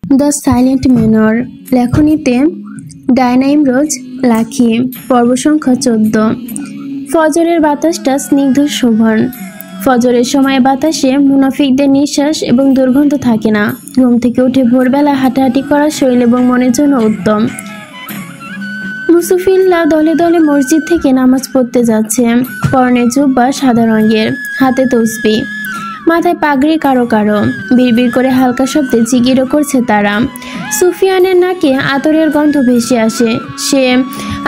The silent manor, লেখনীতে Diana Imroz Lakhi, পর্ব সংখ্যা 14। ফজরের বাতাসটা স্নিগ্ধ শোভন। ফজরের সময় বাতাসে মুনাফিকদের নিঃশ্বাস এবং দুর্গন্ধ থাকে না। ঘুম থেকে উঠে ভোরবেলা হাঁটাহাঁটি করা শরীর এবং মনের জন্য উত্তম। মুসুফিল্লা দলে দলে মসজিদ থেকে নামাজ পড়তে যাচ্ছে। পরনে জুব্বা সাদা রঙের, হাতে তসবি, মাথায় পাগড়ি কারো কারো। বিড়বিড় করে হালকা শব্দে জিগিরও করছে তারা। সুফিয়ানের নাকে আতরের গন্ধ ভেসে আসে। সে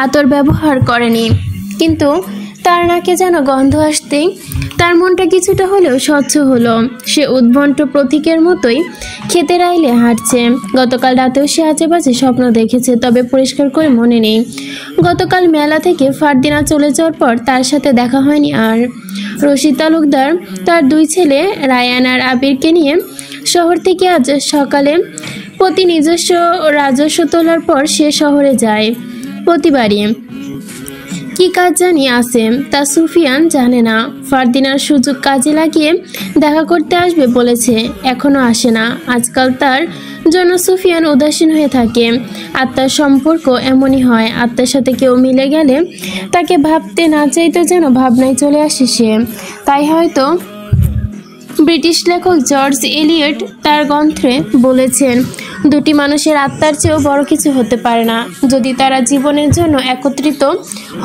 আতর ব্যবহার করেনি, কিন্তু তার নাকে যেন গন্ধ আসতেই তার মনটা কিছুটা হলেও স্বচ্ছ হলো। সে উদ্ভণ্ড প্রতীকের মতোই ক্ষেতের আইলে হাঁটছে। গতকাল রাতেও সে আজেবাজে স্বপ্ন দেখেছে, তবে পরিষ্কার করে মনে নেই। গতকাল মেলা থেকে ফারদিনা চলে যাওয়ার পর তার সাথে দেখা হয়নি আর। রশিদ তালুকদার তার 2 ছেলে রায়ান আর আবিরকে নিয়ে শহর থেকে আজ সকালে প্রতি নিজস্ব রাজস্ব তোলার পর সে শহরে যায়। প্রতিবারই কি কাজ জানি আছে, তা সুফিয়ান জানে না। ফারদিনার সুযোগ কাজে লাগিয়ে দেখা করতে আসবে বলেছে, এখনো আসে না। আজকাল তার জন্য সুফিয়ান উদাসীন হয়ে থাকে। আত্মার সম্পর্ক এমনই হয়, আত্মার সাথে কেউ মিলে গেলে তাকে ভাবতে না চাইতে যেন ভাবনায় চলে আসে সে। তাই হয়তো ব্রিটিশ লেখক জর্জ এলিয়ট তার গ্রন্থে বলেছেন, 2টি মানুষের আত্মার চেয়েও বড় কিছু হতে পারে না। যদি তারা জীবনের জন্য একত্রিত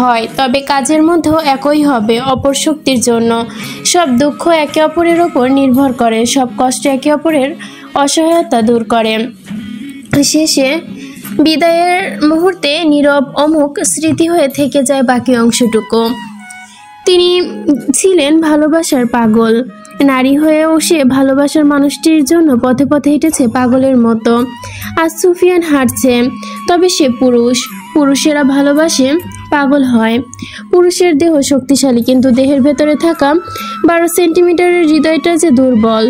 হয় তবে কাজের মধ্যেও একই হবে। অপর শক্তির জন্য সব দুঃখ একে অপরের ওপর নির্ভর করে, সব কষ্ট একে অপরের অসহায়তা দূর করে। শেষে বিদায়ের মুহূর্তে নীরব অমুক স্মৃতি হয়ে থেকে যায় বাকি অংশটুকু। তিনি ছিলেন ভালোবাসার পাগল। নারী হয়েও সে ভালোবাসার মানুষটির জন্য পথে পথে হেঁটেছে পাগলের মতো। আজ সুফিয়ান হাঁটছে, তবে সে পুরুষ। পুরুষেরা ভালোবাসে, পাগল হয়। পুরুষের দেহ শক্তিশালী, কিন্তু দেহের ভেতরে থাকা 12 সেন্টিমিটারের হৃদয়টা যে দুর্বল।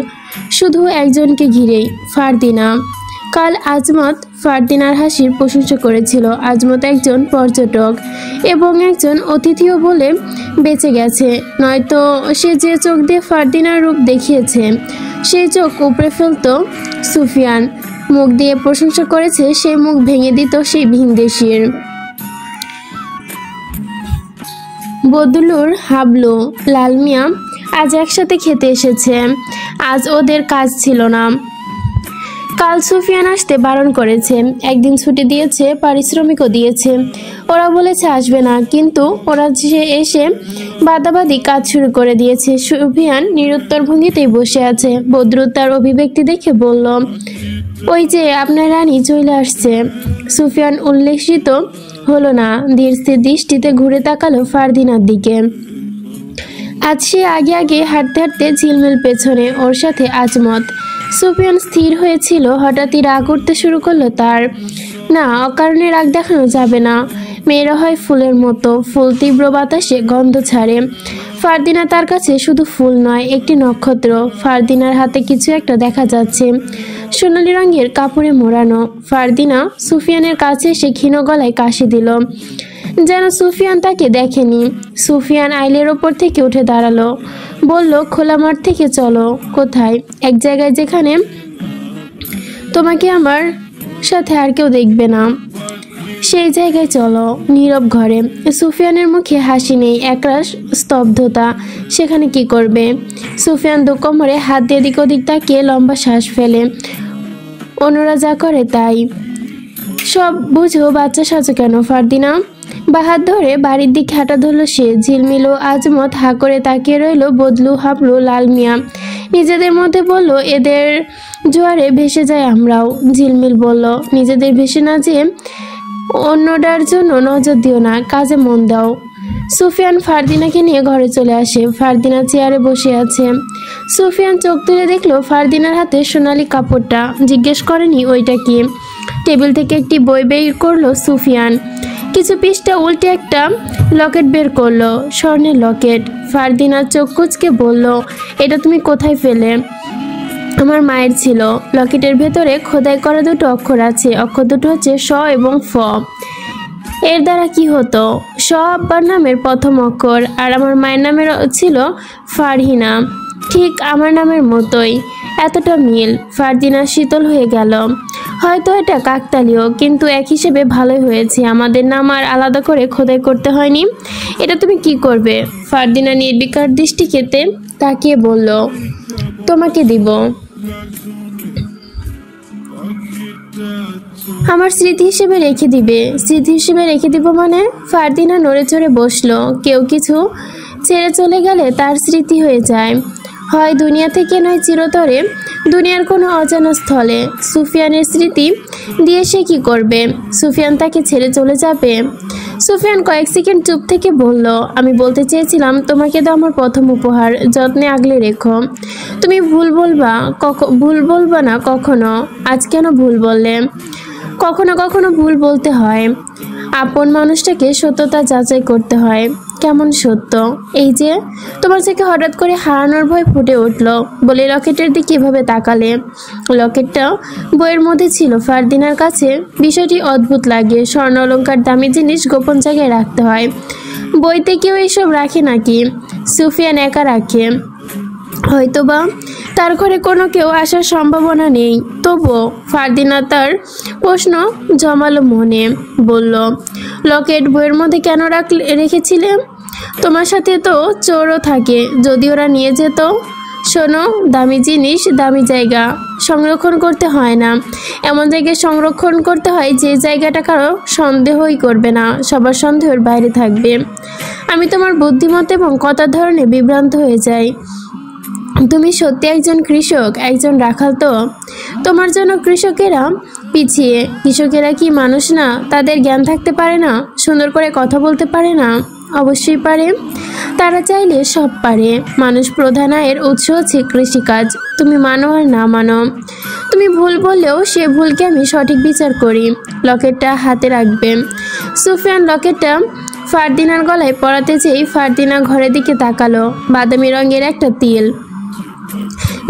শুধু একজনকে ঘিরেই, ফারদিনা। কাল আজমত ফারদিনার হাসির প্রশংসা করেছিল। আজমত একজন পর্যটক এবং একজন অতিথিও বলে বেঁচে গেছে, নয়তো সে যে চোখ দিয়ে ফারদিনার রূপ দেখিয়েছে সেই চোখ উপড়ে ফেলত সুফিয়ান। মুখ দিয়ে প্রশংসা করেছে, সেই মুখ ভেঙে দিত সেই ভিনদেশীর। বদলুর, হাবলু, লালমিয়া আজ একসাথে খেতে এসেছে। আজ ওদের কাজ ছিল না। কাল সুফিয়ান আসতে বারণ করেছে, একদিন ছুটি দিয়েছে, পারিশ্রমিকও দিয়েছে। ওরা বলেছে আসবে না, কিন্তু ওরা যে এসে বাদাবাদি কাজ শুরু করে দিয়েছে। সুফিয়ান নিরুত্তর ভঙ্গিতেই বসে আছে। বদরু তার অভিব্যক্তি দেখে বলল, ওই যে আপনার রানী চলে আসছে। সুফিয়ান উল্লেখিত হলো না, ধীর স্থির দৃষ্টিতে ঘুরে তাকালো ফারদিনার দিকে। আজ সে আগে আগে হাঁটতে হাঁটতে ঝিলমিল পেছনে, ওর সাথে আজমত। সুফিয়ান স্থির হয়েছিল, হঠাৎই রাগ উঠতে শুরু করলো তার। না, অকারণে রাগ দেখানো যাবে না। মেয়েরা হয় ফুলের মতো, ফুল তীব্র বাতাসে গন্ধ ছাড়ে। ফারদিনা তার কাছে শুধু ফুল নয়, একটি নক্ষত্র। ফারদিনার হাতে কিছু একটা দেখা যাচ্ছে, সোনালি রঙের কাপড়ে মোড়ানো। ফারদিনা সুফিয়ানের কাছে এসে ক্ষীণ গলায় কাশি দিল, যেন সুফিয়ান তাকে দেখেনি। সুফিয়ান আইলের ওপর থেকে উঠে দাঁড়ালো, বলল, খোলা মাঠ থেকে চলো। কোথায়? এক জায়গায় যেখানে তোমাকে আমার সাথে আর কেউ দেখবে না, সেই জায়গায় চলো। নীরব ঘরে। সুফিয়ানের মুখে হাসি নেই, একরাশ স্তব্ধতা। সেখানে কি করবে? সুফিয়ান কোমরে হাত দিয়ে এদিক ওদিক তাকিয়ে লম্বা শ্বাস ফেলে। অন্যরা যা করে তাই। সব বুঝো, বাচ্চা সাজো কেন ফারদিনা? বাহাত ধরে বাড়ির দিকে হাঁটা ধরল সে। ঝিলমিল ও আজমত হা করে তাকিয়ে রইল। বদলু, হাবলু, লালমিয়া নিজেদের মধ্যে বলল, এদের জোয়ারে ভেসে যায় আমরাও। ঝিলমিল বলল, নিজেদের ভেসে না যেয়ে অন্যটার জন্য নজর দিও না, কাজে মন দাও। সুফিয়ান ফারদিনাকে নিয়ে ঘরে চলে আসে। ফারদিনা চেয়ারে বসে আছে। সুফিয়ান চোখ তুলে দেখলো ফারদিনার হাতে সোনালি কাপড়টা। জিজ্ঞেস করেনি ওইটা কি। টেবিল থেকে একটি বই বের করলো সুফিয়ান। কিছু পৃষ্ঠা উল্টে একটা লকেট বের করলো, স্বর্ণের লকেট। ফারদিনা চোখ কুচকে বলল, এটা তুমি কোথায় পেলে? আমার মায়ের ছিল। লকেটের ভেতরে খোদাই করা 2টো অক্ষর আছে। অক্ষর দুটো হচ্ছে স এবং ফ। এর দ্বারা কি হতো? স আব্বার নামের প্রথম অক্ষর, আর আমার মায়ের নামের ছিল ফারহিনা, ঠিক আমার নামের মতোই। এতটা মিল। ফারদিনা শীতল হয়ে গেল। হয়তো এটা কাকতালীয়, কিন্তু এক হিসেবে ভালোই হয়েছে, আমাদের নাম আর আলাদা করে খোদাই করতে হয়নি। এটা তুমি কি করবে? ফারদিনা নির্বিকার দৃষ্টিতে তাকিয়ে বলল, তোমাকে দিব। আমার স্মৃতি হিসেবে রেখে দিবে? স্মৃতি হিসেবে রেখে দিব মানে? ফারদিনা নড়ে চড়ে বসলো। কেউ কিছু ছেড়ে চলে গেলে তার স্মৃতি হয়ে যায়, হয় দুনিয়া থেকে, নয় চিরতরে দুনিয়ার কোনো অজানা স্থলে। সুফিয়ানের স্মৃতি দিয়ে সে কি করবে? সুফিয়ান তাকে ছেড়ে চলে যাবে? সুফিয়ান কয়েক সেকেন্ড চুপ থেকে বলল, আমি বলতে চেয়েছিলাম তোমাকে দাও আমার প্রথম উপহার, যত্নে আগলে রেখো। তুমি ভুল বলবা না কখনো। আজ কেন ভুল বললে? কখনো কখনো ভুল বলতে হয়। আপন মানুষটাকে সত্যতা যাচাই করতে হয়। কেমন সত্য? এই যে তোমার থেকে হঠাৎ করে হারানোর ভয় ফুটে উঠল বলে লকেটের দিকে এভাবে তাকালে। লকেটটা বইয়ের মধ্যে ছিল। ফারদিনার কাছে বিষয়টি অদ্ভুত লাগে। স্বর্ণ অলংকার দামি জিনিস গোপন জায়গায় রাখতে হয়। বইতে কেউ এসব রাখে নাকি? সুফিয়ান একা রাখে। হয়তোবা তার ঘরে কোনো কেউ আসার সম্ভাবনা নেই। তবুও ফারদিনা তার প্রশ্ন জমালো মনে। বলল, লকেট বইয়ের মধ্যে কেন রেখেছিলে? তোমার সাথে তো চোরও থাকে, যদি ওরা নিয়ে যেত। শোনো, দামি জিনিস দামি জায়গা সংরক্ষণ করতে হয় না, এমন জায়গায় সংরক্ষণ করতে হয় যে জায়গাটা কারো সন্দেহই করবে না, সবার সন্দেহের বাইরে থাকবে। আমি তোমার বুদ্ধিমত্তা এবং কথার ধরনে বিভ্রান্ত হয়ে যাই। তুমি সত্যি একজন কৃষক, একজন রাখাল তো? তোমার জন্য কৃষকেরা পিছিয়ে। কৃষকেরা কি মানুষ না? তাদের জ্ঞান থাকতে পারে না? সুন্দর করে কথা বলতে পারে না? অবশ্যই পারে। তারা চাইলে সব পারে। মানুষ প্রধান আয়ের উৎস হচ্ছে কৃষিকাজ। তুমি মানো আর না মানো, তুমি ভুল বললেও সে ভুলকে আমি সঠিক বিচার করি। লকেটটা হাতে রাখবে। সুফিয়ান লকেটটা ফারদিনার গলায় পরাতে চেয়েই ফারদিনা ঘরের দিকে তাকালো। বাদামি রঙের একটা তিল,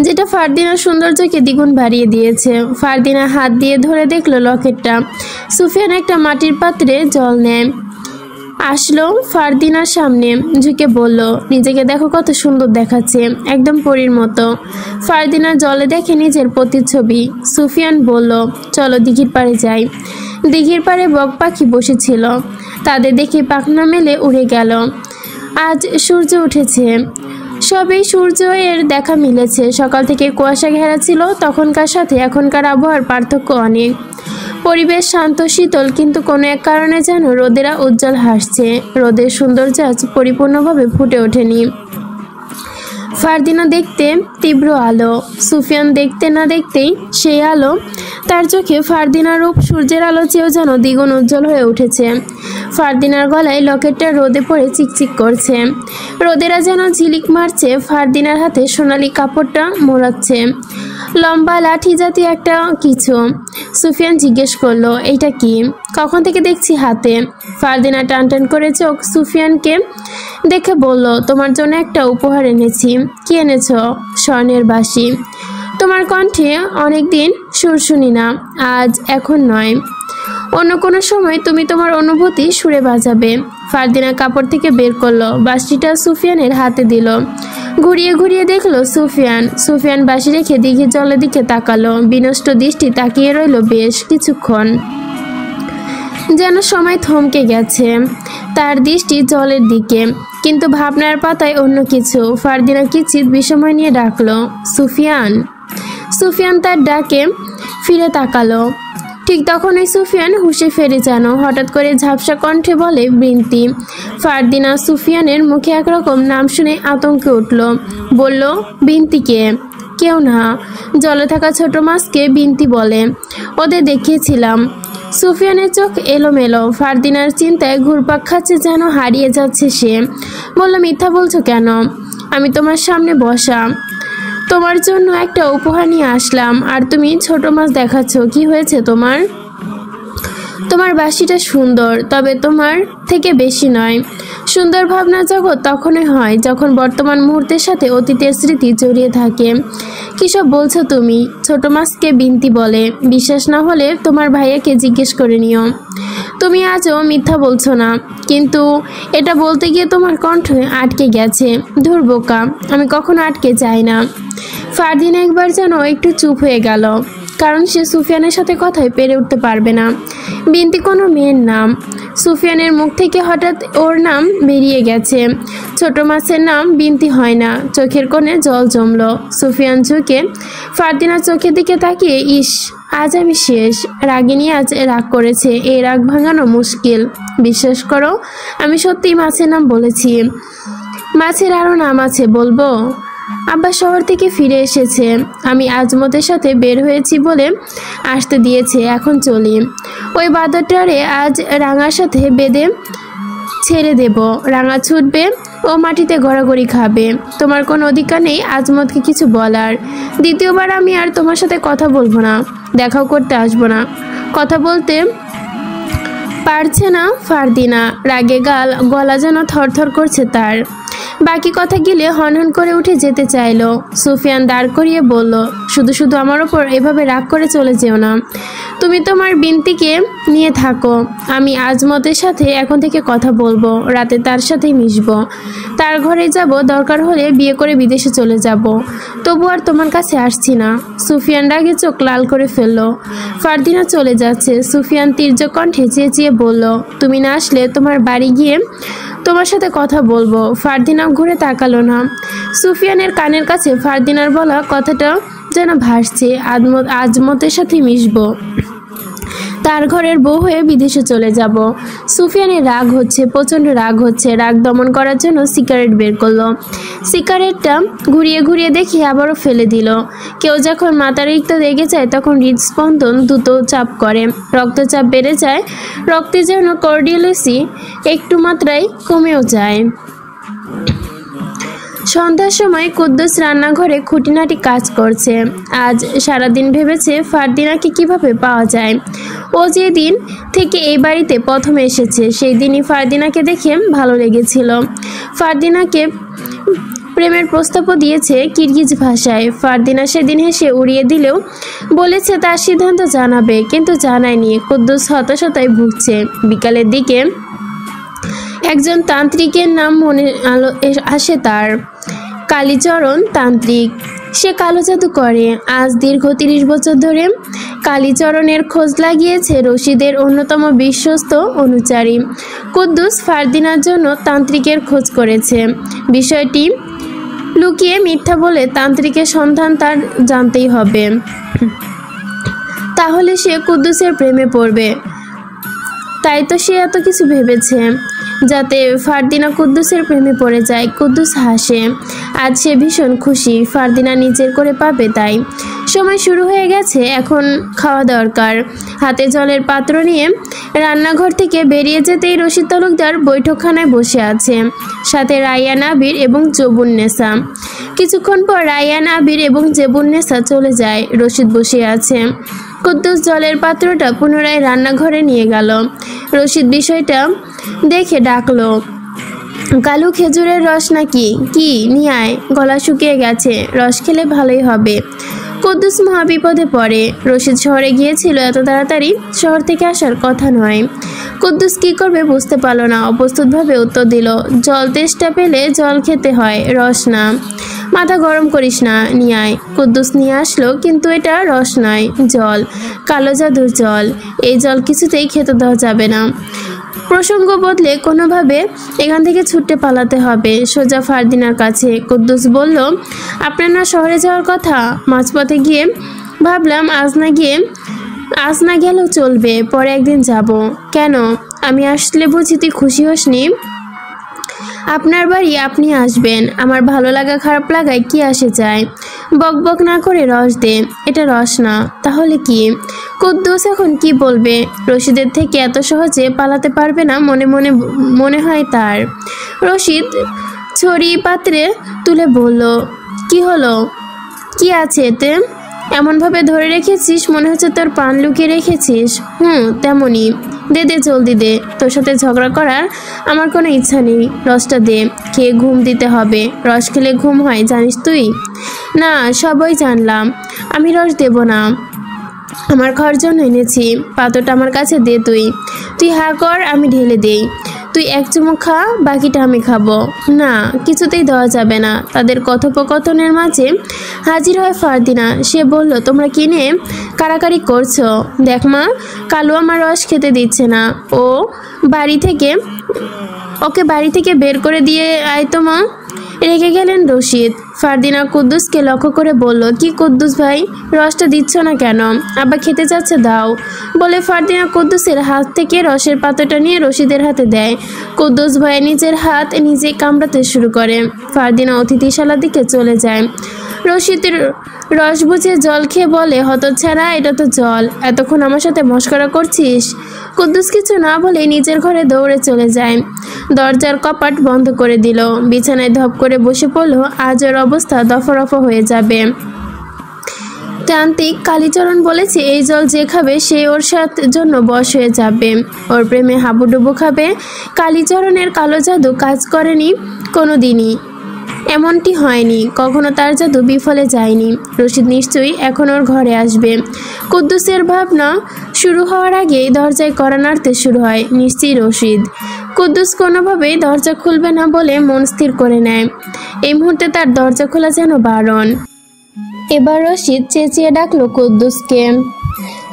যেটা ফারদিনার সৌন্দর্যকে দ্বিগুণ বাড়িয়ে দিয়েছে। ফারদিনা হাত দিয়ে ধরে দেখলো লকেটটা। সুফিয়ান একটা মাটির পাত্রে জল নেয়, আসলো ফারদিনার সামনে, ঝুঁকে বলল, নিজেকে দেখো কত সুন্দর দেখাচ্ছে, একদম পরীর মতো। ফারদিনা জলে দেখে নিজের প্রতিচ্ছবি। সুফিয়ান বলল, চলো দিঘির পাড়ে যাই। দিঘির পাড়ে বক পাখি বসেছিল, তাদের দেখে পাখনা মেলে উড়ে গেল। আজ সূর্য উঠেছে। সবেই সূর্য এর দেখা মিলেছে। সকাল থেকে কুয়াশা ঘেরা ছিল, তখনকার সাথে এখনকার আবহাওয়ার পার্থক্য অনেক। পরিবেশ শান্ত শীতল, কিন্তু কোনো এক কারণে যেন রোদেরা উজ্জ্বল হাসছে। রোদের সৌন্দর্য আজ পরিপূর্ণভাবে ফুটে ওঠেনি। ফারদিনা দেখতে তীব্র আলো, সুফিয়ান দেখতে না দেখতেই সেই আলো তার চোখে। ফারদিনার রূপ সূর্যের আলো চেয়েও যেন দ্বিগুণ উজ্জ্বল হয়ে উঠেছে। ফারদিনার গলায় লকেটটা রোদে পড়ে চিকচিক করছে। রোদেরা যেন ঝিলিক মারছে। ফারদিনার হাতে সোনালি কাপড়টা মোড়াচ্ছে, লম্বা লাঠি জাতীয় একটা কিছু। সুফিয়ান জিজ্ঞেস করলো, এইটা কি? কখন থেকে দেখছি হাতে। ফারদিনা টান টান করে চোখ সুফিয়ানকে দেখে বলল, তোমার জন্য একটা উপহার এনেছি। কি এনেছ? স্বর্ণের বাঁশি। তোমার কণ্ঠে অনেকদিন সুর শুনি না। আজ, এখন নয়, অন্য কোনো সময় তুমি তোমার অনুভূতি সুরে বাজাবে। ফারদিনা কাপড় থেকে বের করলো, বাঁশিটা সুফিয়ানের হাতে দিল। ঘুরিয়ে ঘুরিয়ে দেখলো সুফিয়ান বাঁশি রেখে দিঘির জলের দিকে তাকালো। বিনষ্ট দৃষ্টি তাকিয়ে রইল বেশ কিছুক্ষণ, যেন সময় থমকে গেছে তার দৃষ্টি জলের দিকে, কিন্তু ভাবনার পাতায় অন্য কিছু। ফারদিনা কিঞ্চিৎ বিস্ময় নিয়ে ডাকলো, সুফিয়ান। সুফিয়ান তার ডাকে ফিরে তাকালো। ঠিক তখনই সুফিয়ান হুঁশে ফেরে যেন। হঠাৎ করে ঝাপসা কণ্ঠে বলে, বিনতি। ফারদিনা সুফিয়ানের মুখে একরকম নাম শুনে আতঙ্কে উঠল। বলল, বিনতিকে? কেউ না, জলে থাকা ছোট মাছকে বিনতি বলে, ওদের দেখিয়েছিলাম। সুফিয়ানের চোখ এলোমেলো। ফারদিনার চিন্তায় ঘুরপাক খাচ্ছে, যেন হারিয়ে যাচ্ছে সে। বলল, মিথ্যা বলছো কেন? আমি তোমার সামনে বসা, তোমার জন্য একটা উপহার নিয়ে আসলাম, আর তুমি ছোট মাছ দেখাচ্ছ। কি হয়েছে তোমার? তোমার বাঁশিটা সুন্দর, তবে তোমার থেকে বেশি নয়। সুন্দর ভাবনা জগৎ তখনই হয় যখন বর্তমান মুহূর্তের সাথে অতীতের স্মৃতি জড়িয়ে থাকে। কী সব বলছো তুমি? ছোট মাছকে বিনতি বলে। বিশ্বাস না হলে তোমার ভাইয়াকে জিজ্ঞেস করে নিও। তুমি আজও মিথ্যা বলছো না, কিন্তু এটা বলতে গিয়ে তোমার কণ্ঠ আটকে গেছে। ধুর বোকা, আমি কখনো আটকে যাই না। ফারদিনা একবার যেন একটু চুপ হয়ে গেল, কারণ সে সুফিয়ানের সাথে কথায় পেরে উঠতে পারবে না। বিনতি কোনো মেয়ের নাম, সুফিয়ানের মুখ থেকে হঠাৎ ওর নাম বেরিয়ে গেছে। ছোট মাছের নাম বিনতি হয় না। চোখের কোণে জল জমল। সুফিয়ান ঝুঁকে ফারদিনার চোখের দিকে তাকিয়ে, ইস, আজ আমি শেষ। রাগিনী আজ রাগ করেছে, এই রাগ ভাঙানো মুশকিল। বিশ্বাস করো, আমি সত্যি মাছের নাম বলেছি। মাছের আরও নাম আছে, বলবো? আব্বা শহর থেকে ফিরে এসেছে, আমি আজমতের সাথে বের হয়েছি বলে আসতে দিয়েছে। এখন চলি। ওই বাদরটারে আজ রাঙার সাথে বেঁধে ছেড়ে দেব। রাঙা ছুটবে, ও মাটিতে গড়াগড়ি খাবে। তোমার কোনো অধিকার নেই আজমতকে কিছু বলার। দ্বিতীয়বার আমি আর তোমার সাথে কথা বলবো না, দেখাও করতে আসবো না। কথা বলতে পারছে না ফারদিনা, রাগে গলা যেন থরথর করছে তার। বাকি কথা গিলে হনহন করে উঠে যেতে চাইল। সুফিয়ান দাঁড় করিয়ে বলল, শুধু শুধু আমার ওপর এভাবে রাগ করে চলে যেও না। তুমি তোমার বিনতিকে নিয়ে থাকো। আমি আজমতের সাথে এখন থেকে কথা বলবো, রাতে তার সাথেই মিশবো, তার ঘরে যাব, দরকার হলে বিয়ে করে বিদেশে চলে যাব। তবু আর তোমার কাছে আসছি না। সুফিয়ান রাগে চোখ লাল করে ফেলল। ফারদিনা চলে যাচ্ছে। সুফিয়ান তীর্যক কণ্ঠে চেঁচিয়ে বলল, তুমি না আসলে তোমার বাড়ি গিয়ে তোমার সাথে কথা বলবো। ফারদিনা ঘুরে তাকালো না। সুফিয়ানের কানের কাছে ফারদিনার বলা কথাটা যেন ভাসছে, আজমতের সাথে মিশবো, তার ঘরের বউ হয়ে বিদেশে চলে যাব। সুফিয়ানের রাগ হচ্ছে, প্রচণ্ড রাগ হচ্ছে। রাগ দমন করার জন্য সিগারেট বের করলো। সিগারেটটা ঘুরিয়ে ঘুরিয়ে দেখে আবারও ফেলে দিল। কেউ যখন মাত্রাতিরিক্ত রেগে যায় তখন হৃদস্পন্দন দ্রুত চাপ করে, রক্তচাপ বেড়ে যায়, রক্তে যেন কর্ডিওলেসি একটু মাত্রায় কমেও যায়। সন্ধ্যার সময় কুদ্দুস রান্নাঘরে খুঁটিনাটি কাজ করছে। আজ সারাদিন ভেবেছে ফারদিনাকে কিভাবে পাওয়া যায়। ও যেদিন থেকে এই বাড়িতে প্রথম এসেছে সেই দিনই ফারদিনাকে দেখে ভালো লেগেছিল। ফারদিনাকে প্রেমের প্রস্তাবও দিয়েছে কিরগিজ ভাষায়। ফারদিনা সেদিন হেসে উড়িয়ে দিলেও বলেছে তার সিদ্ধান্ত জানাবে, কিন্তু জানায়নি। কুদ্দুস হতাশায় ভুগছে। বিকালের দিকে একজন তান্ত্রিকের নাম মনে আসে তার, কালীচরণ তান্ত্রিক। সে কালো জাদু করে। আজ দীর্ঘ 30 বছর ধরে কালীচরণের খোঁজ লাগিয়েছে রশিদের অন্যতম বিশ্বস্ত অনুচারী। কুদ্দুস ফারদিনার জন্য তান্ত্রিকের খোঁজ করেছে। বিষয়টি লুকিয়ে মিথ্যা বলে তান্ত্রিকের সন্ধান তার জানতেই হবে, তাহলে সে কুদ্দুসের প্রেমে পড়বে। তাই তো সে এত কিছু ভেবেছে, যাতে ফারদিনা কুদ্দুসের প্রেমে পড়ে যায়। কুদ্দুস হাসে। আজ সে ভীষণ খুশি, ফারদিনা নিজের করে পাবে তাই। সময় শুরু হয়ে গেছে, এখন খাওয়া দরকার। হাতে জলের পাত্র নিয়ে রান্নাঘর থেকে বেরিয়ে যেতেই রশিদ তালুকদার বৈঠকখানায় বসে আছে, সাথে রায়হান আবির এবং জেবুন্নেসা। কিছুক্ষণ পর রায়হান আবির এবং জেবুন্নেসা চলে যায়। রশিদ বসে আছে। কুদ্দুস জলের পাত্রটা পুনরায় রান্নাঘরে নিয়ে গেল। রশিদ বিষয়টা দেখে ডাকলো, কালু খেজুরের রস নাকি? কি নিয়ে আয়, গলা শুকিয়ে গেছে, রস খেলে ভালোই হবে। কুদ্দুস মহাবিপদে পড়ে। রশিদ শহরে গিয়েছিল, এত তাড়াতাড়ি শহর থেকে আসার কথা নয়। কুদ্দুস কি করবে বুঝতে পারল না, অপ্রস্তুতভাবে উত্তর দিল, জল তেষ্টা পেলে জল খেতে হয়, রস না। মাথা গরম করিস না, নিয়ে আয়। কুদ্দুস নিয়ে আসলো, কিন্তু এটা রস নয়, জল, কালো জাদুর জল। এই জল কিছুতেই খেতে দেওয়া যাবে না। প্রসঙ্গ বদলে কোনোভাবে এখান থেকে ছুটতে পালাতে হবে, সোজা ফারদিনার কাছে। কুদ্দুস বলল, আপনার না শহরে যাওয়ার কথা? মাঝপথে গিয়ে ভাবলাম আজ না গেলেও চলবে, পরে একদিন যাব। কেন? আমি আসলে বুঝি তুই খুশি হসনি? আপনার বাড়ি আপনি আসবেন, আমার ভালো লাগা খারাপ লাগায় কি আসে যায়? বক বক না করে রস দে। এটা রস না, তাহলে কি? কুদ্দুস এখন কি বলবে? রশিদের থেকে এত সহজে পালাতে পারবে না মনে হয় তার। রশিদ ছড়ি পাত্রে তুলে বলল, কি হলো? কি আছে এতে? এমনভাবে ধরে রেখেছিস মনে হচ্ছে তোর পান লুকিয়ে রেখেছিস। তেমনই। দে জলদি দে, তোর সাথে ঝগড়া করার আমার কোনো ইচ্ছা নেই। রসটা দে, খেয়ে ঘুম দিতে হবে। রস খেলে ঘুম হয় জানিস তুই? না, সবই জানলাম। আমি রস দেব না, আমার খাওয়ার জন্য এনেছি। পাত্রটা আমার কাছে দে। তুই হা কর, আমি ঢেলে দেই। তুই এক চুমুক খা, বাকিটা আমি খাবো। না, কিছুতেই দেওয়া যাবে না। তাদের কথোপকথনের মাঝে হাজির হয় ফারদিনা। সে বলল, তোমরা কিনে কারাকারি করছো? দেখ মা, কালু আমার রস খেতে দিচ্ছে না। ওকে বাড়ি থেকে বের করে দিয়ে আয় তো মা। রেগে গেলেন রশিদ। ফারদিনা কুদ্দুসকে লক্ষ্য করে বলল, কি কুদ্দুস ভাই, রসটা দিচ্ছ না কেন? আবার খেতে চাচ্ছে, দাও। বলে ফারদিনা কুদ্দুসের হাত থেকে রসের পাত্রটা নিয়ে রশিদের হাতে দেয়। কুদ্দুস ভাই নিজের হাত নিজেই কামড়াতে শুরু করে। ফারদিনা অতিথিশালার দিকে চলে যায়। রশিদের রস বুঝে জল খেয়ে বলে, হতচ্ছাড়া, এটা তো জল। এতক্ষণ আমার সাথে মশকরা করছিস? কুদ্দুস কিছু না বলে নিজের ঘরে দৌড়ে চলে যায়। দরজার কপাট বন্ধ করে দিল। বিছানায় ধপ করে বসে পড়ল। আজ ওর অবস্থা দফারফা হয়ে যাবে। তান্ত্রিক কালীচরণ বলেছে, এই জল যে খাবে সে ওর জন্য বশ হয়ে যাবে, ওর প্রেমে হাবুডুবু খাবে। কালীচরণের কালো জাদু কাজ করেনি কোনো দিনই, এমনটি হয়নি কখনো, তার জাদু বিফলে যায়নি। রশিদ নিশ্চয়ই এখন ওর ঘরে আসবে। কুদ্দুসের ভাবনা শুরু হওয়ার আগেই দরজায় কড়া নাড়তে শুরু হয়। নিশ্চয়ই রশিদ। কুদ্দুস কোনোভাবেই দরজা খুলবে না বলে মন স্থির করে নেয়। এই মুহূর্তে তার দরজা খোলা যেন বারণ। এবার রশিদ চেঁচিয়ে ডাকলো কুদ্দুসকে।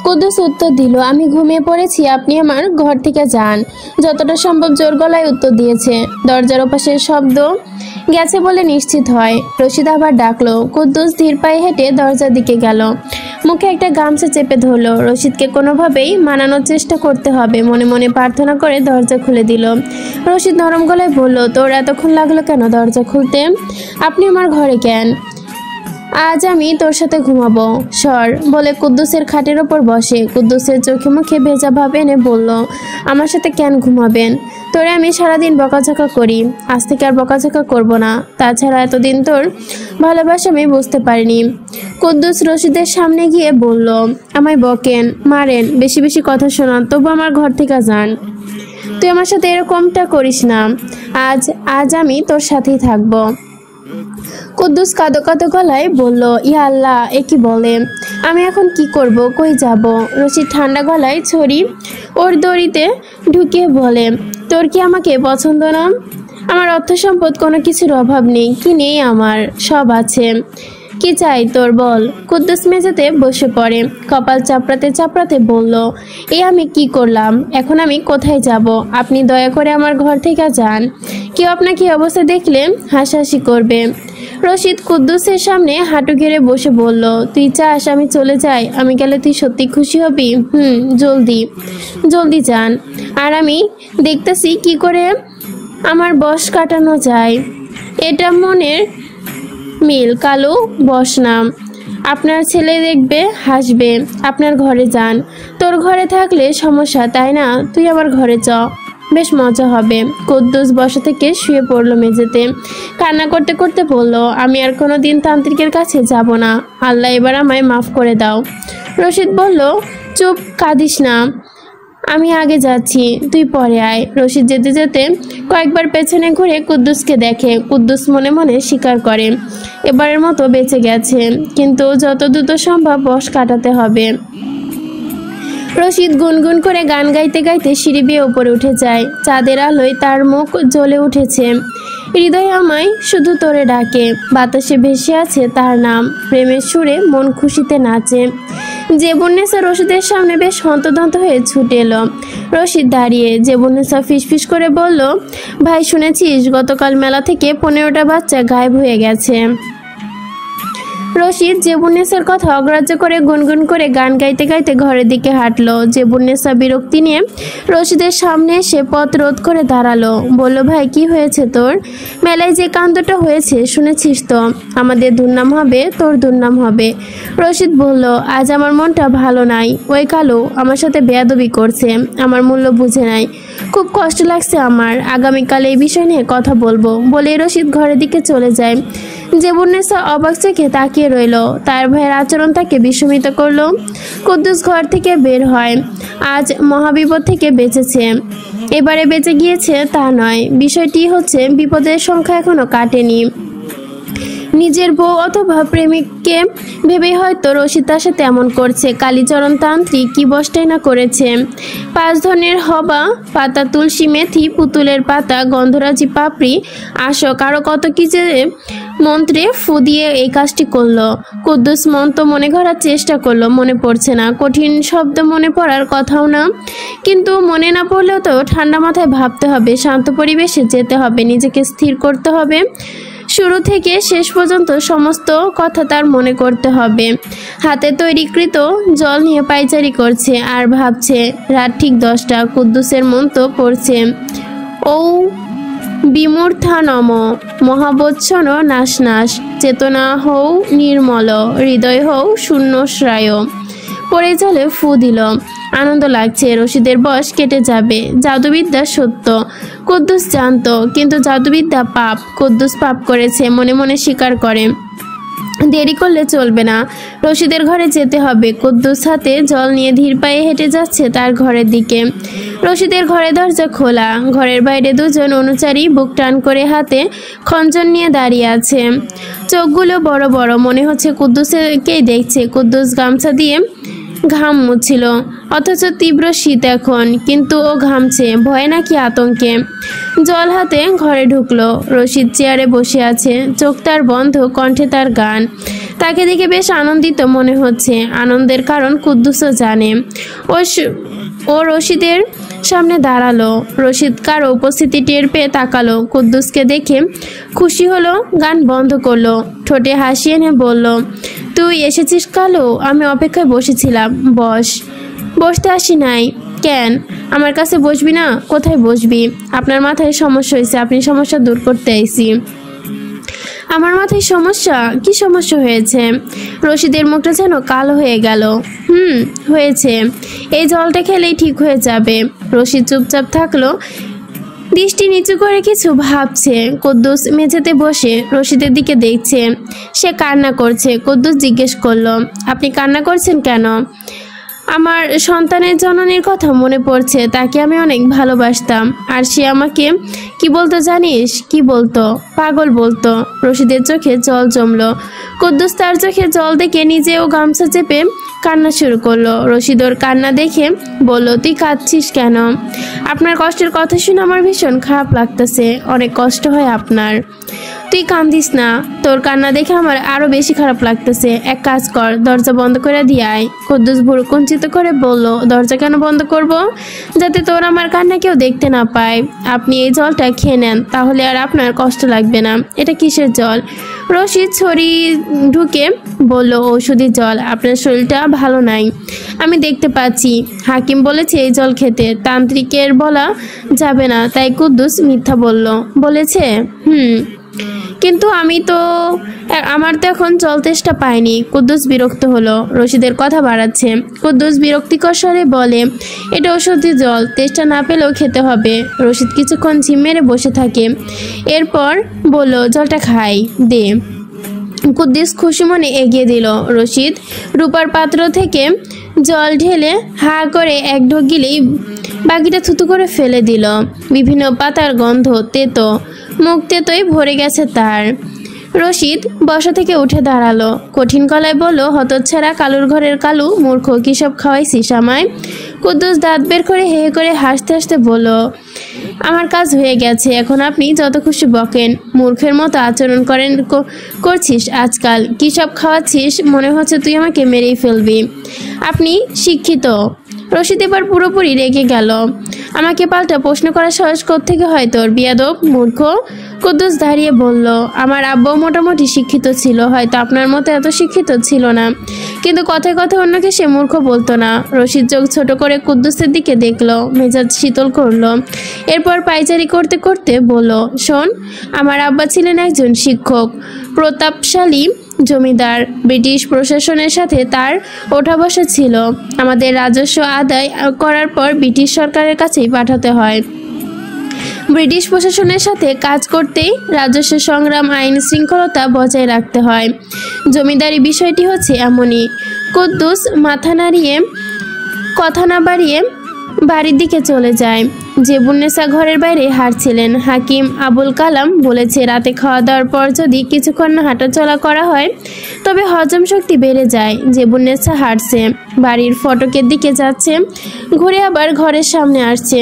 কুদ্দুস উত্তর দিল, আমি ঘুমিয়ে পড়েছি, আপনি আমার ঘর থেকে যান। যতটা সম্ভব জোর গলায় উত্তর দিয়েছে। দরজার ওপাশে শব্দ গেছে বলে নিশ্চিত হয়। রশিদ আবার ডাকলো। কুদ্দুস ধীর পায়ে হেঁটে দরজার দিকে গেল। মুখে একটা গামছা চেপে ধরলো। রশিদকে কোনোভাবেই মানানোর চেষ্টা করতে হবে মনে মনে প্রার্থনা করে দরজা খুলে দিল। রশিদ নরম গলায় বলল, তোর এতক্ষণ লাগলো কেন দরজা খুলতে? আপনি আমার ঘরে কেন? আজ আমি তোর সাথে ঘুমাবো, সর। বলে কুদ্দুসের খাটের ওপর বসে। কুদ্দুসের চোখে মুখে ভেজা ভাব এনে বলল, আমার সাথে কেন ঘুমাবেন? তোরে আমি সারাদিন বকাঝকা করি, আজ থেকে আর বকাঝকা করব না। তাছাড়া এতদিন তোর ভালোবাসা আমি বুঝতে পারিনি। কুদ্দুস রশিদের সামনে গিয়ে বলল, আমায় বকেন, মারেন, বেশি বেশি কথা শোনান, তবু আমার ঘর থেকে যান। তুই আমার সাথে এরকমটা করিস না। আজ আমি তোর সাথেই থাকবো। কুদ্দুস কাঁদো কাঁদো গলায় বলল, ইয়া আল্লাহ, এ কি বলে? আমি এখন কি করব, কই যাব? রশিদ ঠান্ডা গলায় ছড়ি ওর দড়িতে ঢুকিয়ে বলে, তোর কি আমাকে পছন্দ না? আমার অর্থ সম্পদ কোনো কিছুর অভাব নেই। কি নেই আমার? সব আছে। কি চাই তোর বল? কুদ্দুস মেঝেতে বসে পড়ে। কপাল চাপড়াতে চাপড়াতে বলল, এ আমি কি করলাম? এখন আমি কোথায় যাব? আপনি দয়া করে আমার ঘর থেকে যান। কেউ আপনাকে অবস্থা দেখলে হাসাহাসি করবে। রশিদ কুদ্দুসের সামনে হাঁটু গেড়ে বসে বলল, তুই চাস আমি চলে যাই? আমি গেলে তুই সত্যি খুশি হবি? জলদি জলদি যান, আর আমি দেখতেছি কি করে আমার বশ কাটানো যায়। এটা মনের মিল, কালু বস নাম। আপনার ছেলে দেখবে, হাসবে। আপনার ঘরে যান। তোর ঘরে থাকলে সমস্যা, তাই না? তুই আমার ঘরে চ, বেশ মজা হবে। কুদ্দুস বসা থেকে শুয়ে পড়লো মেঝেতে। কান্না করতে করতে বলল, আমি আর কোনো দিন তান্ত্রিকের কাছে যাব না। আল্লাহ এবার আমায় মাফ করে দাও। রশিদ বলল, চুপ, কাঁদিস না, আমি আগে যাচ্ছি, তুই পরে আয়। রশিদ যেতে যেতে কয়েকবার পেছনে ঘুরে কুদ্দুসকে দেখে। কুদ্দুস মনে মনে স্বীকার করে, এবারের মতো বেঁচে গেছে, কিন্তু যত দ্রুত সম্ভব বশ কাটাতে হবে। রশিদ গুনগুন করে গান গাইতে গাইতে সিঁড়ি বেয়ে উপরে উঠে যায়। চাঁদের আলোয় তার মুখ জ্বলে উঠেছে। হৃদয় আমায় শুধু তোরে ডাকে, বাতাসে ভেসে আছে তার নাম, প্রেমের সুরে মন খুশিতে নাচে। জেবুন্নেসা রশিদের সামনে বেশ হন্তদন্ত হয়ে ছুটে এলো। রশিদ দাঁড়িয়ে। জেবুন্নেসা ফিসফিস করে বলল, ভাই শুনেছিস, গতকাল মেলা থেকে 15টা বাচ্চা গায়েব হয়ে গেছে। রশিদ জেবুন্নেসার কথা অগ্রাহ্য করে গুনগুন করে গান গাইতে গাইতে ঘরের দিকে হাঁটলো। জেবুন্নেসা বিরক্তি নিয়ে রশিদের সামনে এসে পথ রোধ করে দাঁড়ালো। বলল, ভাই কি হয়েছে তোর? মেলায় যে কাণ্ডটা হয়েছে শুনেছিস তো? আমাদের দুর্নাম হবে, তোর দুর্নাম হবে। রশিদ বলল, আজ আমার মনটা ভালো নাই। ওই কালু আমার সাথে বেয়াদবি করছে, আমার মূল্য বুঝে নাই। খুব কষ্ট লাগছে আমার, আগামীকাল এই বিষয় নিয়ে কথা বলবো। বলে রশিদ ঘরের দিকে চলে যায়। জেবুন্নেসা অবাক চোখে তাকিয়ে রইল। তার ভাইয়ের আচরণ তাকে বিস্মিত করলো। কুদ্দুস ঘর থেকে বের হয়। আজ মহাবিপদ থেকে বেঁচেছে। এবারে বেঁচে গিয়েছে তা নয়, বিষয়টি হচ্ছে বিপদের সংখ্যা এখনো কাটেনি। নিজের বউ অথবা প্রেমিককে ভেবে হয়তো রশিদ তার সাথে এমন করছে। কালীচরণ তান্ত্রিক কি বসটাই না করেছে। 5 ধরনের হবা পাতা, তুলসী, মেথি, পুতুলের পাতা, গন্ধরাজি, পাপড়ি, আশক, আরও কত কি যে মন্ত্রে ফু দিয়ে এই কাজটি করলো। কুদ্দুস মন্ত্র মনে করার চেষ্টা করলো, মনে পড়ছে না। কঠিন শব্দ মনে পড়ার কথাও না, কিন্তু মনে না পড়লেও তো ঠান্ডা মাথায় ভাবতে হবে, শান্ত পরিবেশে যেতে হবে, নিজেকে স্থির করতে হবে। শুরু থেকে শেষ পর্যন্ত সমস্ত কথা তার মনে করতে হবে। হাতে তৈরিকৃত জল নিয়ে পায়চারি করছে আর ভাবছে। রাত ঠিক 10টা। কুদ্দুসের মন্ত্র পড়ছে। ও বিমূর্থা নম, মহাবৎসন নাশ নাশ, চেতনা হও নির্মল, হৃদয় হও শূন্যশ্রায়। পরে জলে ফু দিল। আনন্দ লাগছে, রশিদের বয়স কেটে যাবে। জাদুবিদ্যা সত্য, কুদ্দুস জানত, কিন্তু জাদুবিদ্যা পাপ। কুদ্দুস পাপ করেছে, মনে মনে স্বীকার করে। দেরি করলে চলবে না, রশিদের ঘরে যেতে হবে। কুদ্দুস হাতে জল নিয়ে ধীর পায়ে হেঁটে যাচ্ছে তার ঘরের দিকে। রশিদের ঘরে দরজা খোলা। ঘরের বাইরে 2 জন অনুচারী বুক টান করে হাতে খঞ্জন নিয়ে দাঁড়িয়ে আছে। চোখগুলো বড় বড়, মনে হচ্ছে কুদ্দুসকেই দেখছে। কুদ্দুস গামছা দিয়ে ঘাম মুছছিল, অথচ তীব্র শীত এখন, কিন্তু ও ঘামছে। ভয় নাকি আতঙ্কে? জল হাতে ঘরে ঢুকলো। রশিদ চেয়ারে বসে আছে, চোখ তার বন্ধ, কণ্ঠে তার গান। তাকে দেখে বেশ আনন্দিত মনে হচ্ছে। আনন্দের কারণ কুদ্দুসও জানে। ও রশিদের সামনে দাঁড়ালো। রশিদ কারো উপস্থিতি টের পেয়ে তাকালো। কুদ্দুসকে দেখে খুশি হলো, গান বন্ধ করলো, ঠোঁটে হাসি এনে বলল, তুই এসেছিস কালো? আমি অপেক্ষায় বসেছিলাম। বস। বসতে আসি নাই। কেন? আমার কাছে বসবি না? কোথায় বসবি? আপনার মাথায় সমস্যা হয়েছে, আপনি সমস্যা দূর করতে আইছি। আমার মাথায় সমস্যা? কি সমস্যা হয়েছে? রশিদের মুখটা যেন কালো হয়ে গেল। হয়েছে, এই জলটা খেলেই ঠিক হয়ে যাবে। রশিদ চুপচাপ থাকলো, দৃষ্টি নিচু করে কিছু ভাবছে। কুদ্দুস মেঝেতে বসে রশিদের দিকে দেখছে। সে কান্না করছে। কুদ্দুস জিজ্ঞেস করলো, আপনি কান্না করছেন কেন? আমার সন্তানের জননীর কথা মনে পড়ছে। তাকে আমি অনেক ভালোবাসতাম। আর সে আমাকে কি বলতো জানিস? কি বলতো? পাগল বলতো। রশিদের চোখে জল জমলো। কুদ্দুস তার চোখে জল দেখে নিজেও গামছা চেপে কান্না শুরু করলো। রশিদ ওর কান্না দেখে বলল, তুই কাঁদছিস কেন? আপনার কষ্টের কথা শুনে আমার ভীষণ খারাপ লাগতেছে। অনেক কষ্ট হয় আপনার। তুই কান্দিস না, তোর কান্না দেখে আমার আরো বেশি খারাপ লাগতেছে। এক কাজ কর, দরজা বন্ধ করে দিয়ে আয়। কুদ্দুস ভুরু কুঞ্চিত করে বলল, দরজা কেন বন্ধ করব? যাতে তোর আমার কান্না কেউ দেখতে না পায়। আপনি এই জলটা খেয়ে নেন, তাহলে আর আপনার কষ্ট লাগবে না। এটা কিসের জল? রশিদ ছড়ি ঢুকে বলল, ঔষধি জল। আপনার শরীরটা ভালো নাই, আমি দেখতে পাচ্ছি। হাকিম বলেছে এই জল খেতে, তান্ত্রিকের বলা যাবে না। তাই কুদ্দুস মিথ্যা বলল। বলেছে? কিন্তু আমার তো এখন জল তেষ্টা পায়নি। কুদ্দুস বিরক্ত হলো। রশিদের কথা বাড়াচ্ছে। কুদ্দুস বিরক্তিকর স্বরে বলে, এটা ঔষধি জল, তেষ্টা না পেলেও খেতে হবে। রশিদ কিছুক্ষণ ঝিম মেরে বসে থাকে। এরপর বলল, জলটা খাই, দে। কুদ্দুস খুশি মনে এগিয়ে দিল। রশিদ রূপার পাত্র থেকে জল ঢেলে হা করে এক ঢোক গিলেই বাকিটা থুতু করে ফেলে দিল। বিভিন্ন পাতার গন্ধ, তেতো, মুখ তেতোয় ভরে গেছে তার। রশিদ বসা থেকে উঠে দাঁড়ালো। কঠিন গলায় বলল, হতচ্ছাড়া, কালুর ঘরের কালু, মূর্খ, কি সব খাওয়াইছিস আমায়? কুদ্দুস দাঁত বের করে হে করে হাসতে হাসতে বলল, আমার কাজ হয়ে গেছে, এখন আপনি যত খুশি বকেন। মূর্খের মতো আচরণ করছিস আজকাল। কি সব খাওয়াচ্ছিস? মনে হচ্ছে তুই আমাকে মেরেই ফেলবি। আপনি শিক্ষিত? রশিদ এবার পুরোপুরি রেগে গেল। আমাকে পাল্টা প্রশ্ন করার সাহস কোত্থেকে হয় তোর, বিয়াদব, মূর্খ? কুদ্দুস দাঁড়িয়ে বলল, আমার আব্বু মোটামুটি শিক্ষিত ছিল, হয়তো আপনার মতো এত শিক্ষিত ছিল না, কিন্তু কথায় কথায় অন্যকে সে মূর্খ বলতো না। রশিদ চোখ ছোট করে কুদ্দুসের দিকে দেখলো, মেজাজ শীতল করলো। এরপর পায়চারি করতে করতে বলল, শোন, আমার আব্বা ছিলেন একজন শিক্ষক, প্রতাপশালী জমিদার। ব্রিটিশ প্রশাসনের সাথে তার ওঠা বসা ছিল। আমাদের রাজস্ব আদায় করার পর ব্রিটিশ সরকারের কাছেই পাঠাতে হয়। ব্রিটিশ প্রশাসনের সাথে কাজ করতেই রাজস্ব সংগ্রাম, আইন শৃঙ্খলতা বজায় রাখতে হয়। জমিদারি বিষয়টি হচ্ছে এমনই। কুদ্দুস মাথা নাড়িয়ে কথা না বাড়িয়ে বাড়ির দিকে চলে যায়। জেবুন্নেসা ঘরের বাইরে হাঁটছিলেন। হাকিম আবুল কালাম বলেছে, রাতে খাওয়া দাওয়ার পর যদি কিছুক্ষণ হাঁটাচলা করা হয় তবে হজম শক্তি বেড়ে যায়। জেবুন্নেসা হাঁটছে, বাড়ির ফটকের দিকে যাচ্ছে, ঘুরে আবার ঘরের সামনে আসছে,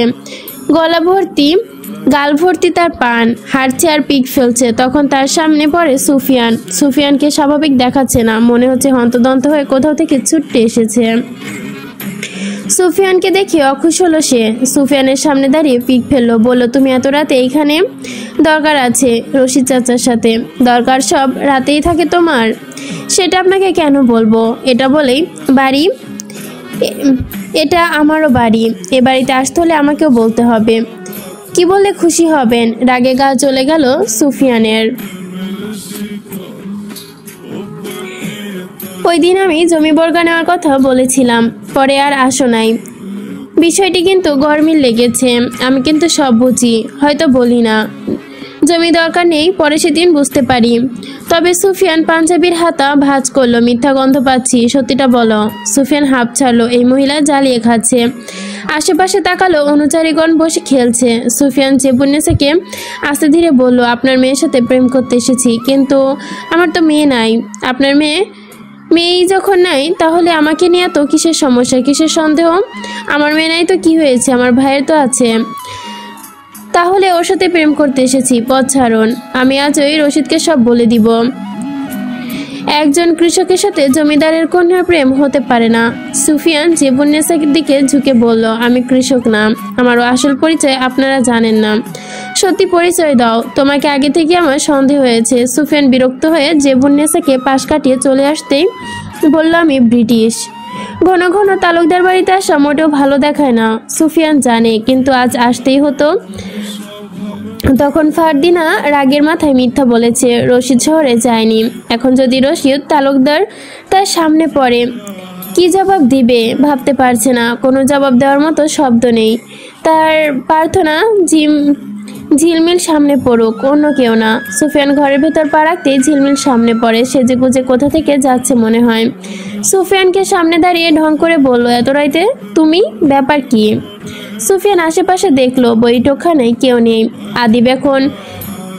গাল ভর্তি তার পান, হাঁটছে আর পিক ফেলছে। তখন তার সামনে পড়ে সুফিয়ান। সুফিয়ানকে স্বাভাবিক দেখাচ্ছে না, মনে হচ্ছে হন্তদন্ত হয়ে কোথাও থেকে ছুটতে এসেছে। সুফিয়ানকে দেখে অখুশ হলো সে। সুফিয়ানের সামনে দাঁড়িয়ে পিক ফেললো, বলল, তুমি এত রাতে এইখানে? দরকার আছে রশিদ চাচার সাথে। দরকার সব রাতেই থাকে তোমার? সেটা আপনাকে কেন বলবো? এটা বলেই বাড়ি, এটা আমারও বাড়ি। এ বাড়িতে আসতে হলে আমাকেও বলতে হবে। কি বললে খুশি হবেন? রাগে গা চলে গেল সুফিয়ানের। ওই দিন আমি জমি বর্গা নেওয়ার কথা বলেছিলাম, পরে আর আসো নাই। বিষয়টি কিন্তু গরমিল লেগেছে। আমি কিন্তু সব বুঝি, হয়তো বলি না। জমি দরকার নেই, পরে সেদিন বুঝতে পারি। তবে সুফিয়ান পাঞ্জাবির হাতা ভাঁজ করলো। মিথ্যা গন্ধ পাচ্ছি, সত্যিটা বলো। সুফিয়ান হাঁপ ছাড়লো। এই মহিলা জ্বালিয়ে খাচ্ছে। আশেপাশে তাকালো, অনুচারীগণ বসে খেলছে। সুফিয়ান জেবুন্নেসাকে আস্তে ধীরে বলল, আপনার মেয়ের সাথে প্রেম করতে এসেছি, কিন্তু আমার তো মেয়ে নাই। আপনার মেয়েই যখন নাই, তাহলে আমাকে নিয়ে তো কিসের সমস্যা, কিসের সন্দেহ? আমার মেয়ে নাই তো কি হয়েছে? আমার ভাইয়ের তো আছে। তাহলে ওর সাথে প্রেম করতে এসেছি, পথ ছাড়ুন। আমি আজই রশিদকে সব বলে দিব। একজন কৃষকের সাথে জমিদারের কন্যার প্রেম হতে পারে না। সুফিয়ান জেবুন্নেসার দিকে ঝুঁকে বলল, আমি কৃষক না, আমারও আসল পরিচয় আপনারা জানেন না। সত্যি পরিচয় দাও, তোমাকে আগে থেকে আমার সন্দেহ হয়েছে। সুফিয়ান বিরক্ত হয়ে জেবুন্নেসাকে পাশ কাটিয়ে চলে আসতেই বলল, আমি ব্রিটিশ। ঘন ঘন তালুকদার বাড়িতে আসা মোটেও ভালো দেখায় না, সুফিয়ান জানে, কিন্তু আজ আসতেই হতো। তখন ফারদিনা রাগের মাথায় মিথ্যা বলেছে, রশিদ শহরে যায়নি। এখন যদি রশিদ তালুকদার তার সামনে পড়ে, কি জবাব দিবে ভাবতে পারছে না। কোনো জবাব দেওয়ার মতো শব্দ নেই। তার প্রার্থনা ঝিলমিল সামনে পড়ুক, অন্য কেউ না। সুফিয়ান ঘরের ভেতর পা রাখতেই ঝিলমিল সামনে পড়ে। সেজে গুজে কোথা থেকে যাচ্ছে মনে হয়। সুফিয়ানকে সামনে দাঁড়িয়ে ঢং করে বলল, এত রাইতে তুমি? ব্যাপার কি? সুফিয়ান আশেপাশে দেখলো, বৈঠকখানে কেউ নেই। আদিব এখন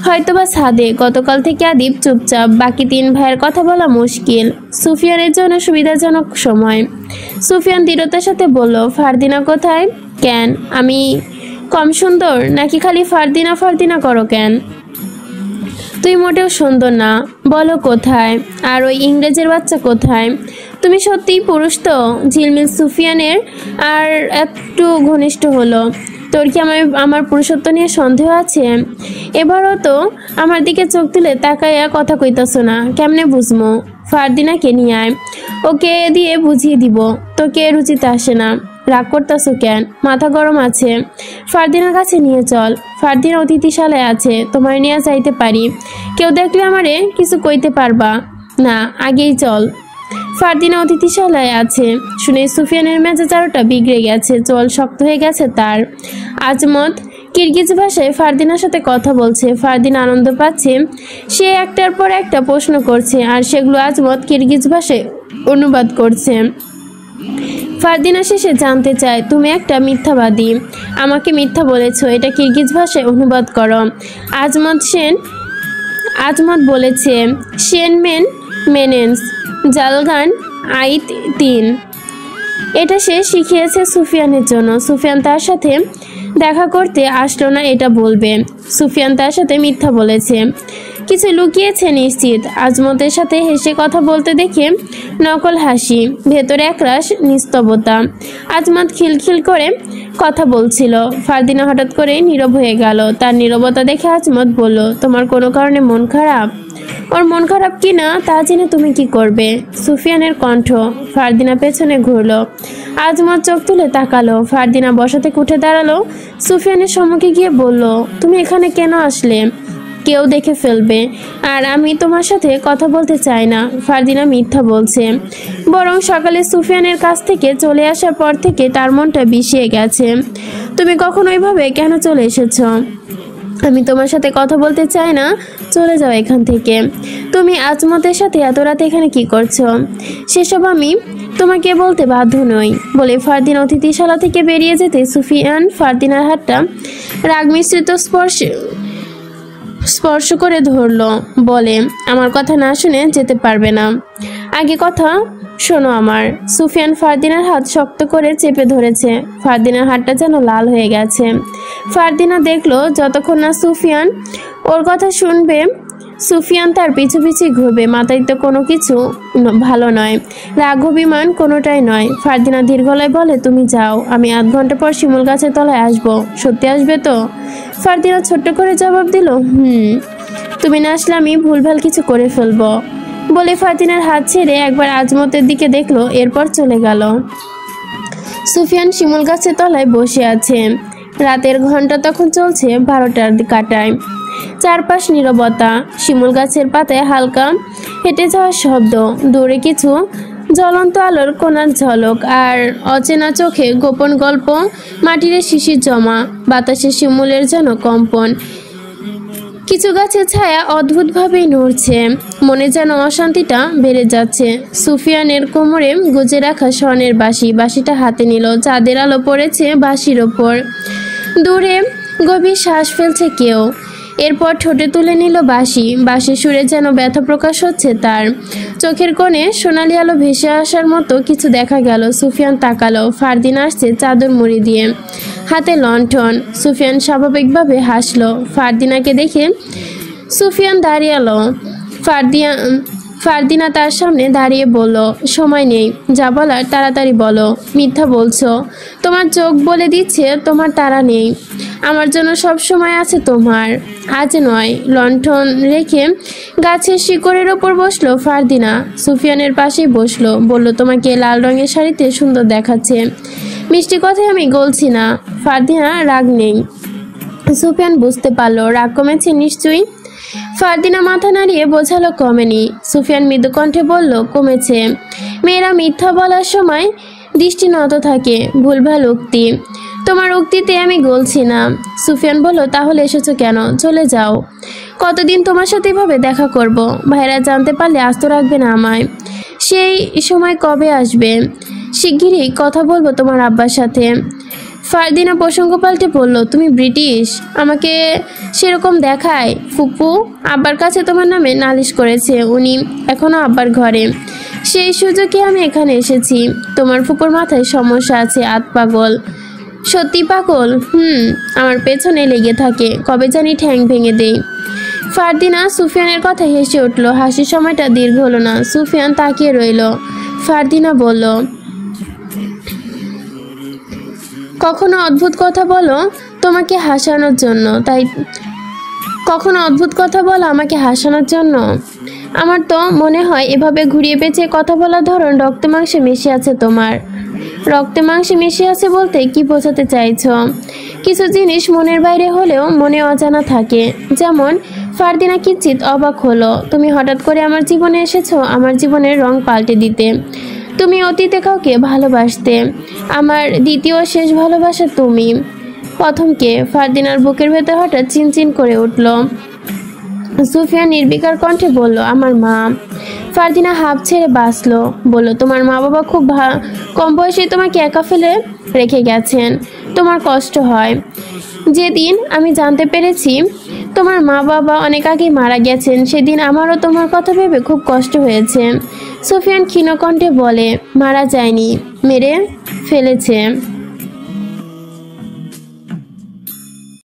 হয়তোবা ছাদে। গতকাল থেকে আদিব চুপচাপ। বাকি তিন ভাইয়ের কথা বলা মুশকিল। সুফিয়ানের জন্য সুবিধাজনক সময়। সুফিয়ান দৃঢ়তার সাথে বলল, ফারদিনা কোথায়? কেন, আমি কম সুন্দর নাকি? খালি ফারদিনা ফারদিনা করো কেন? তুই মোটেও সুন্দর না। বলো কোথায়? আর ওই ইংরেজের বাচ্চা কোথায়? তুমি সত্যিই পুরুষ তো? ঝিলমিল সুফিয়ানের আর একটু ঘনিষ্ঠ হলো। তোর কি আমার পুরুষত্ব নিয়ে সন্দেহ আছে? এবারও তো আমার দিকে চোখ তুলে তাকাইয়া কথা কইতাছ না, কেমনে বুঝমো? ফারদিনাকে নিয়ে আয়, ওকে দিয়ে বুঝিয়ে দিব। তোকে রুচিতে আসে না। রাগ করতেছ কেন? মাথা গরম আছে? ফারদিনার কাছে নিয়ে চল। ফারদিনা অতিথিশালায় আছে, তোমার নিয়ে যাইতে পারি। কেউ দেখলে আমারে কিছু কইতে পারবা না, আগেই চল। ফারদিনা অতিথিশালায় আছে শুনে সুফিয়ানের মেজাজ আরোটা বিগড়ে গেছে, চল শক্ত হয়ে গেছে তার। আজমত কিরগিজ ভাষায় ফারদিনার সাথে কথা বলছে। ফারদিনা আনন্দ পাচ্ছে। সে একটার পর একটা প্রশ্ন করছে, আর সেগুলো আজমত কিরগিজ ভাষায় অনুবাদ করছে। ফারদিনা শেষে জানতে চায়, তুমি একটা মিথ্যাবাদী, আমাকে মিথ্যা বলেছো, এটা কিরগিজ ভাষায় অনুবাদ করো। আজমত বলেছে, শেনমেন মেনেন্স জালগান আইত 3। এটা সে শিখিয়েছে সুফিয়ানের জন্য। সুফিয়ান তার সাথে দেখা করতে আসলো না এটা বলবে। সুফিয়ান তার সাথে মিথ্যা বলেছে, কিছু লুকিয়েছে নিশ্চিত। আজমতের সাথে হেসে কথা বলতে দেখে নকল হাসি, ভেতরে একরাশ নিস্তবতা। আজমত খিলখিল করে কথা বলছিল। ফারদিনা হঠাৎ করে নীরব হয়ে গেল। তার নীরবতা দেখে আজমত বলল, তোমার কোনো কারণে মন খারাপ? ওর মন খারাপ কি না তা জেনে তুমি কি করবে? সুফিয়ানের কণ্ঠ। ফারদিনা পেছনে ঘুরলো। আজমত চোখ তুলে তাকালো। ফারদিনা বসা থেকে উঠে দাঁড়ালো। সুফিয়ানের সম্মুখে গিয়ে বলল, তুমি এখানে কেন আসলে? কেউ দেখে ফেলবে, আর আমি তোমার সাথে কথা বলতে চাই না। ফারদিনা মিথ্যা বলছে, বরং সকালে সুফিয়ানের কাছ থেকে চলে আসার পর থেকে তার মনটা বিষিয়ে গেছে। তুমি কখন ওইভাবে কেন চলে এসেছো? আমি তোমার সাথে কথা বলতে চাই না, চলে যাও এখান থেকে। তুমি আজমতের সাথে এত রাতে এখানে কি করছো? সেসব আমি তোমাকে বলতে বাধ্য নই বলে ফারদিন অতিথিশালা থেকে বেরিয়ে যেতে সুফিয়ান ফারদিনার হাতটা রাগ মিশ্রিত স্পর্শ করে ধরলো। বলে, আমার কথা না শুনে যেতে পারবে না, আগে কথা শোনো আমার। সুফিয়ান ফারদিনার হাত শক্ত করে চেপে ধরেছে। ফারদিনার হাতটা যেন লাল হয়ে গেছে। ফারদিনা দেখলো যতক্ষণ না সুফিয়ান ওর কথা শুনবে সুফিয়ান তার পিছু পিছু ঘুরবে। মাথায় তো কোনো কিছু ভালো নয়, রাগ অভিমান কোনোটাই নয়। ফারদিনা ধীর গলায় বলে, তুমি যাও, আমি আধ ঘন্টা পর শিমুল গাছের তলায় আসবো। সত্যি আসবে তো? ফারদিনা ছোট্ট করে জবাব দিল, তুমি না আসলে আমি ভুলভাল কিছু করে ফেলবো বলে ফারদিনার হাত ছেড়ে একবার আজমতের দিকে দেখলো, এরপর চলে গেল। সুফিয়ান শিমুল গাছের তলায় বসে আছে। রাতের ঘন্টা তখন চলছে 12টার কাটায়। চারপাশ নীরবতা, শিমুল গাছের পাতায় হালকা হেঁটে যাওয়ার শব্দ, দূরে কিছু জ্বলন্ত আলোর কোণার ঝলক, আর অচেনা চোখে গোপন গল্প। মাটির শিশির জমা, বাতাসে শিমুলের যেন কম্পন। কিছু গাছের ছায়া অদ্ভুতভাবেই নড়ছে, মনে যেন অশান্তিটা বেড়ে যাচ্ছে। সুফিয়ানের কোমরে গুজে রাখা স্বর্ণের বাঁশিটা হাতে নিল। চাঁদের আলো পড়েছে বাঁশির ওপর। দূরে গভীর শ্বাস ফেলছে কেউ, এরপর ঠোঁটে তুলে নিল বাঁশি সুরে যেন ব্যথা প্রকাশ হচ্ছে তার। চোখের কোণে সোনালি আলো ভেসে আসার মতো কিছু দেখা গেল। সুফিয়ান তাকালো, ফারদিন আসছে চাদর মুড়ি দিয়ে, হাতে লণ্ঠন। সুফিয়ান স্বাভাবিকভাবে হাসলো। ফারদিনাকে দেখে সুফিয়ান দাঁড়িয়ালো। ফারদিনা তার সামনে দাঁড়িয়ে বলল, সময় নেই, যা বলার তাড়াতাড়ি বলো। মিথ্যা বলছো, তোমার চোখ বলে দিচ্ছে তোমার তাড়া নেই। আমার জন্য সব সময় আছে তোমার, আজ নয়। লণ্ঠন রেখে গাছের শিকড়ের ওপর বসলো ফারদিনা। সুফিয়ানের পাশেই বসলো, বলল, তোমাকে লাল রঙের শাড়িতে সুন্দর দেখাচ্ছে। মিষ্টি কথায় আমি গলছি না। ফারদিনা রাগ নেই। সুফিয়ান বুঝতে পারলো রাগ কমেছে নিশ্চয়ই। ফারদিনা মাথা নাড়িয়ে বোঝালো কমেনি। সুফিয়ান মৃদু কণ্ঠে বলল, কমেছে। মেয়েরা মিথ্যা বলার সময় দৃষ্টি নত থাকে, ভুলভাল উক্তি। তোমার উক্তিতে আমি গলছি না। সুফিয়ান বলল, তাহলে এসেছো কেন? চলে যাও। কতদিন তোমার সাথে এভাবে দেখা করব? ভাইরা জানতে পারলে আস্ত রাখবে না আমায়। সেই সময় কবে আসবে? শিগগিরই কথা বলবো তোমার আব্বার সাথে। ফারদিনা প্রসঙ্গ পাল্টে বলল, তুমি ব্রিটিশ, আমাকে সেরকম দেখায়। ফুপু আব্বার কাছে তোমার নামে নালিশ করেছে, উনি এখনো আব্বার ঘরে। সেই সুযোগে আমি এখানে এসেছি। তোমার ফুপুর মাথায় সমস্যা আছে, পাগল। সত্যি পাগল? আমার পেছনে লেগে থাকে, কবে জানি ঠ্যাং ভেঙে দেই। ফারদিনা সুফিয়ানের কথা হেসে উঠল। হাসির সময়টা দীর্ঘ হলো না। সুফিয়ান তাকিয়ে রইল। ফারদিনা বলল, কখনো অদ্ভুত কথা বলো তোমাকে হাসানোর জন্য, তাই কখনো অদ্ভুত কথা বলো আমাকে হাসানোর জন্য। আমার তো মনে হয় এভাবে ঘুরিয়ে পেঁচিয়ে কথা বলার ধরন রক্তে মাংসে মিশে আছে তোমার। রক্তে মাংসে মিশে আছে বলতে কি বোঝাতে চাইছ? কিছু জিনিস মনের বাইরে হলেও মনে অজানা থাকে। যেমন ফারদিনা কিঞ্চিত অবাক হলো। তুমি হঠাৎ করে আমার জীবনে এসেছো, আমার জীবনের রং পাল্টে দিতে। তুমি অতীতে কাউকে ভালোবাসতে, আমার দ্বিতীয় শেষ ভালোবাসা তুমি। প্রথমকে? ফারদিনার বুকের ভেতর হঠাৎ চিনচিন করে উঠল। সুফিয়ান নির্বিকার কণ্ঠে বলল, আমার মা। ফারদিনা হাঁপ ছেড়ে বাঁচল। বলল, তোমার মা বাবা খুব কম বয়সে তোমাকে একা ফেলে রেখে গেছেন। তোমার কষ্ট হয়। যেদিন আমি জানতে পেরেছি তোমার মা বাবা অনেক আগেই মারা গেছেন, সেদিন আমারও তোমার কথা ভেবে খুব কষ্ট হয়েছে। সুফিয়ান ক্ষীণ কণ্ঠে বলে, মারা যায়নি, মেরে ফেলেছে।